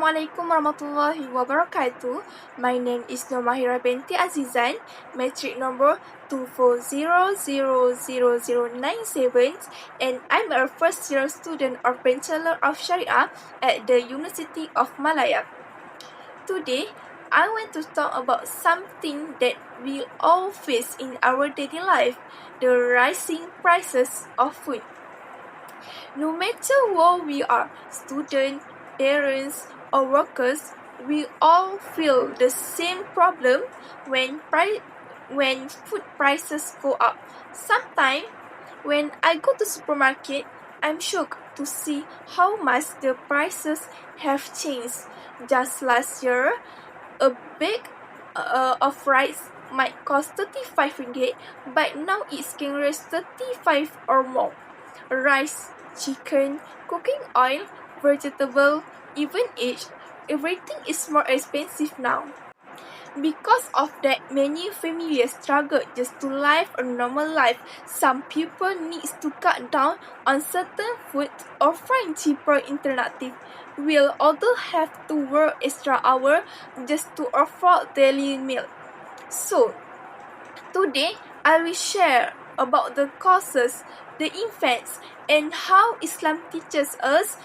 Assalamualaikum warahmatullahi wabarakatuh. My name is Nomahira binti Azizan, metric number 2400097, and I'm a first year student of Bachelor of Sharia at the University of Malaya. Today, I want to talk about something that we all face in our daily life, the rising prices of food. No matter where we are, students, parents, or workers, we all feel the same problem when food prices go up. Sometimes, when I go to supermarket, I'm shocked to see how much the prices have changed. Just last year, a bag of rice might cost 35 ringgit, but now it can reach 35 or more. Rice, chicken, cooking oil, vegetable, even eggs, everything is more expensive now. Because of that, many families struggle just to live a normal life. Some people need to cut down on certain foods or find cheaper alternatives. Will others have to work extra hours just to afford daily meal. So, today I will share about the causes, the effects, and how Islam teaches us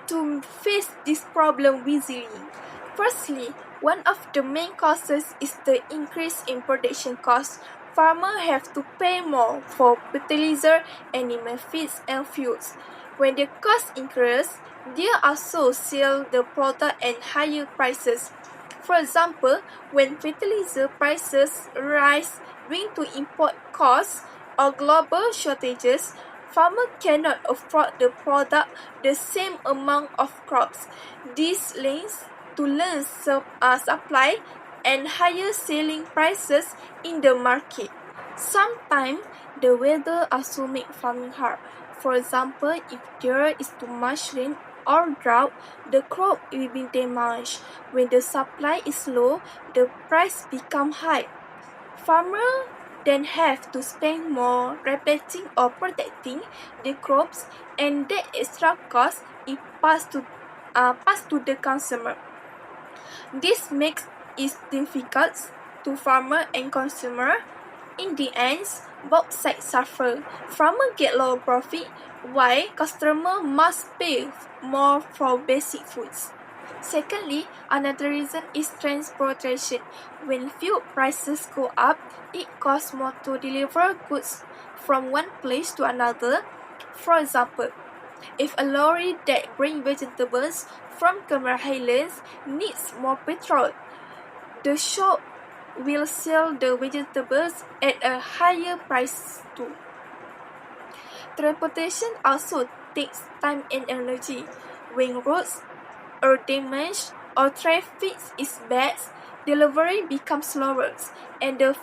to face this problem easily. Firstly, one of the main causes is the increase in production costs. Farmers have to pay more for fertilizer, animal feeds, and fuels. When the cost increase, they also sell the product at higher prices. For example, when fertilizer prices rise due to import costs or global shortages, farmers cannot afford the product the same amount of crops. This leads to less supply and higher selling prices in the market. Sometimes, the weather also makes farming hard. For example, if there is too much rain or drought, the crop will be damaged. When the supply is low, the price becomes high. Farmers then have to spend more repeating or protecting the crops, and that extra cost is passed to the consumer. This makes it difficult to farmer and consumer. In the end, both sides suffer. Farmers get lower profit, while customers must pay more for basic foods. Secondly, another reason is transportation. When fuel prices go up, it costs more to deliver goods from one place to another. For example, if a lorry that brings vegetables from Cameron Highlands needs more petrol, the shop will sell the vegetables at a higher price too. Transportation also takes time and energy. When roads are damaged or traffic is bad, delivery becomes slower, and the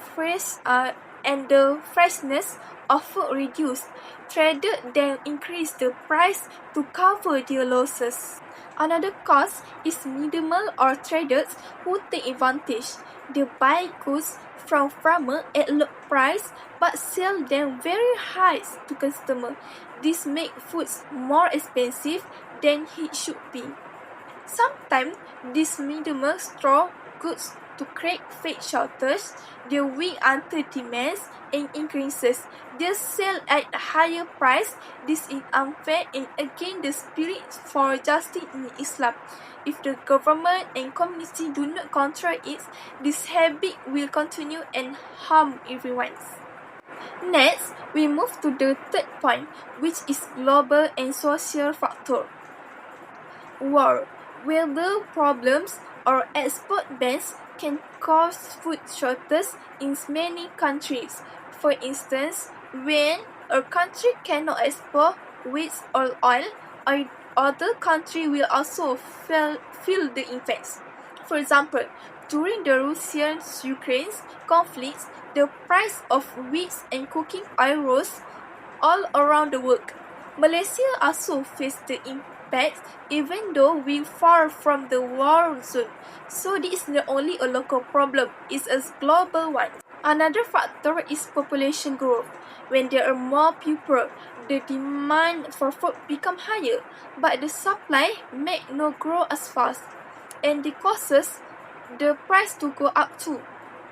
freshness of food reduced. Traders then increase the price to cover their losses. Another cause is middlemen or traders who take advantage. They buy goods from farmers at low price but sell them very high to customers. This makes foods more expensive than it should be. Sometimes these middlemen store goods to create fake shortages. They wait until demand and increases. They sell at a higher price. This is unfair and against the spirit for justice in Islam. If the government and community do not control it, this habit will continue and harm everyone. Next, we move to the third point, which is global and social factor. War, weather problems, or export bans can cause food shortages in many countries. For instance, when a country cannot export wheat or oil, other countries will also feel the effects. For example, during the Russian-Ukraine conflict, the price of wheat and cooking oil rose all around the world. Malaysia also faced the impact even though we far from the war zone. So this is not only a local problem, it's a global one. Another factor is population growth. When there are more people, the demand for food become higher, but the supply may not grow as fast. and it causes the price to go up too.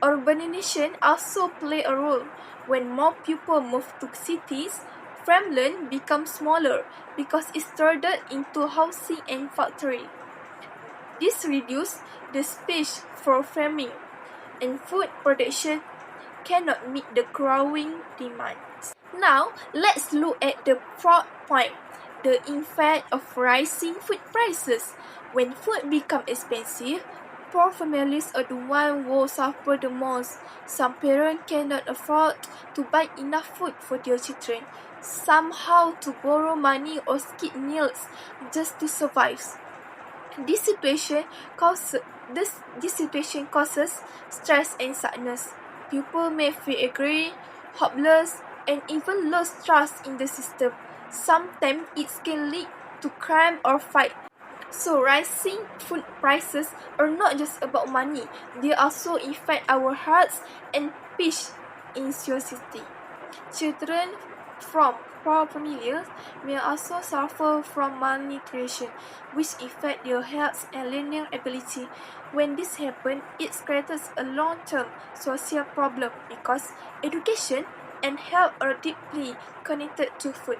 Urbanization also play a role. When more people move to cities, farmland becomes smaller because it's turned into housing and factory. This reduces the space for farming, and food production cannot meet the growing demands. Now, let's look at the fourth point, the effect of rising food prices. When food becomes expensive, poor families are the ones who suffer the most. Some parents cannot afford to buy enough food for their children. Some have to borrow money or skip meals just to survive. This situation causes stress and sadness. People may feel angry, hopeless, and even lose trust in the system. Sometimes it can lead to crime or fight. So rising food prices are not just about money, they also affect our hearts and peace in society. Children from poor families may also suffer from malnutrition, which affect their health and learning ability. When this happens, it creates a long-term social problem because education and health are deeply connected to food.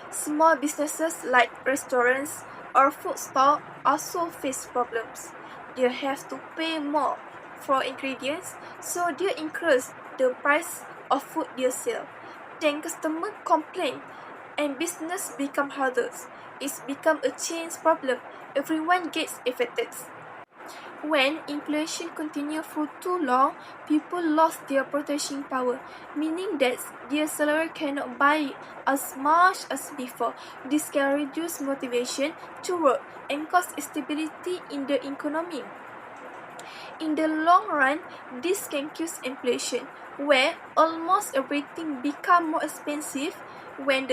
Small businesses like restaurants or food stalls also face problems. They have to pay more for ingredients, so they increase the price of food they sell. Then customers complain and business become harder. It's become a chain problem. Everyone gets affected. When inflation continues for too long, people lose their purchasing power, meaning that their salary cannot buy as much as before. This can reduce motivation to work and cause instability in the economy. In the long run, this can cause inflation, where almost everything becomes more expensive. When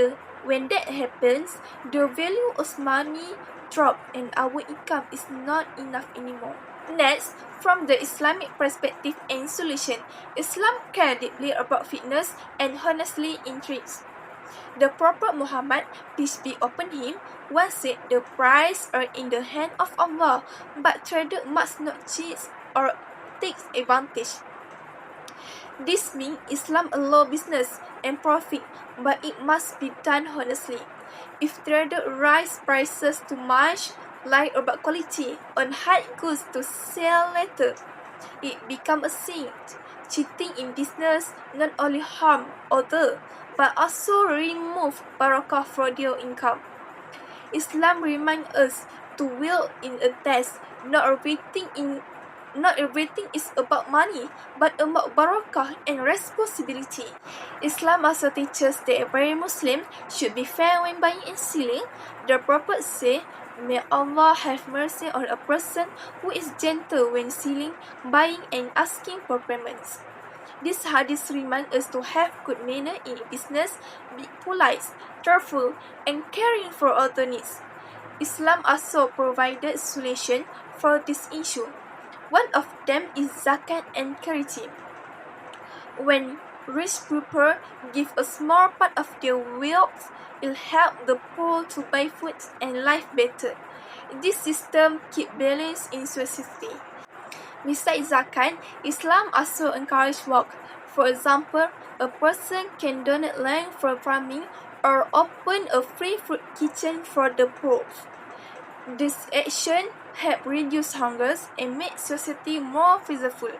that happens, the value of money drops and our income is not enough anymore. Next, from the Islamic perspective and solution, Islam cares deeply about fitness and honestly intrigues. The Prophet Muhammad, peace be upon him, once said the prize are in the hand of Allah, but trader must not cheat or take advantage. This means Islam allows business and profit, but it must be done honestly. If traders raise prices too much, lie about quality, on hide goods to sell later, it becomes a sin. Cheating in business not only harm others, but also remove barakah from their income. Islam reminds us to will in a test. Not everything is about money, but about barakah and responsibility. Islam also teaches that every Muslim should be fair when buying and selling. The Prophet said, "May Allah have mercy on a person who is gentle when selling, buying, and asking for payments." This hadith reminds us to have good manner in business, be polite, truthful, and caring for other needs. Islam also provided solution for this issue. One of them is zakat and charity. When rich people give a small part of their wealth, it helps the poor to buy food and live better. This system keeps balance in society. Besides zakat, Islam also encourages work. For example, a person can donate land for farming or open a free food kitchen for the poor. This action helps reduce hunger and make society more peaceful.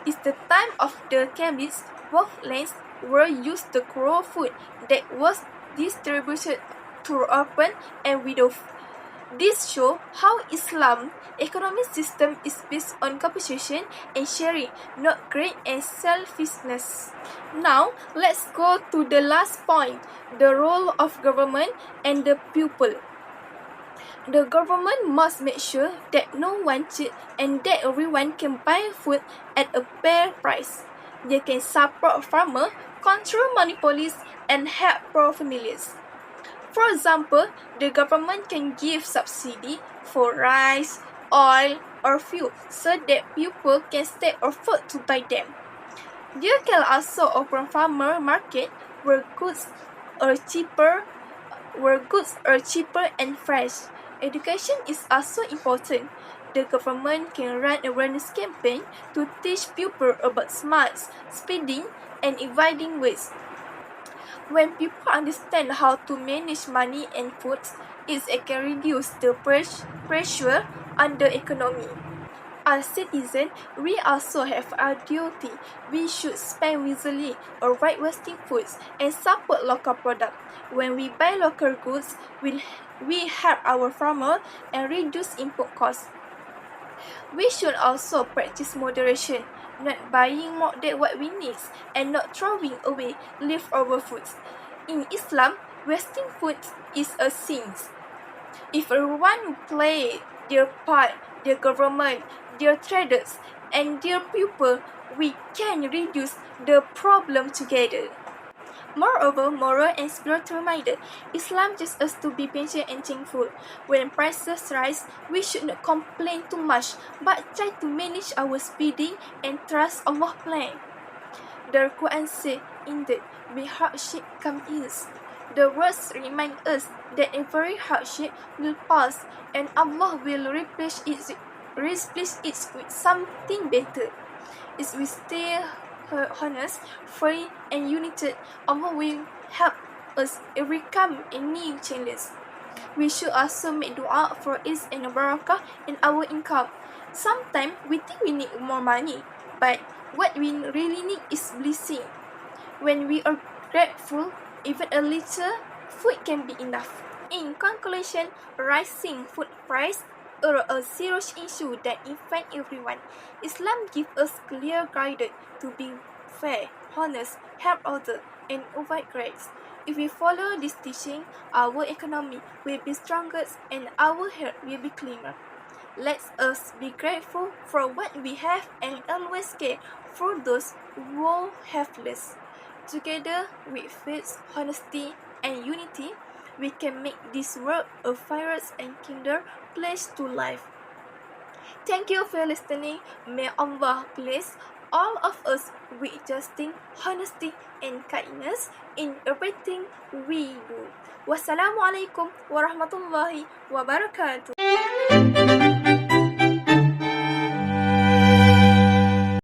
It's the time of the Cambridge, both lands were used to grow food that was distributed to urban and widows. This shows how Islam's economic system is based on competition and sharing, not greed and selfishness. Now, let's go to the last point, the role of government and the people. The government must make sure that no one cheats and that everyone can buy food at a fair price. They can support farmers, control monopolies, and help poor families. For example, the government can give subsidy for rice, oil, or fuel so that people can stay afford to buy them. They can also open farmer market where goods are cheaper and fresh. Education is also important. The government can run awareness campaign to teach people about smarts, speeding, and avoiding waste. When people understand how to manage money and food, it can reduce the pressure on the economy. As citizens, we also have a duty. We should spend wisely, avoid wasting foods, and support local products. When we buy local goods, we help our farmers and reduce input costs. We should also practice moderation, not buying more than what we need and not throwing away leftover foods. In Islam, wasting food is a sin. If everyone play their part, their government, their traders, and their people, we can reduce the problem together. Moreover, moral and spiritual minded, Islam teaches us to be patient and thankful. When prices rise, we should not complain too much, but try to manage our spending and trust Allah's plan. The Quran says, indeed, with hardship comes ease. The words remind us that every hardship will pass and Allah will replace it with something better. If we stay honest, free, and united, Allah will help us overcome any challenge. We should also make dua for ease and barakah in our income. Sometimes we think we need more money, but what we really need is blessing. When we are grateful, even a little food can be enough. In conclusion, rising food price are a serious issue that affects everyone. Islam gives us clear guidance to be fair, honest, help others, and avoid grace. If we follow this teaching, our economy will be stronger and our health will be cleaner. Let us be grateful for what we have and always care for those who have less. Together with faith, honesty, and unity, we can make this world a fairer and kinder place to live. Thank you for listening. May Allah bless all of us with justice, honesty, and kindness in everything we do. Wassalamualaikum warahmatullahi wabarakatuh.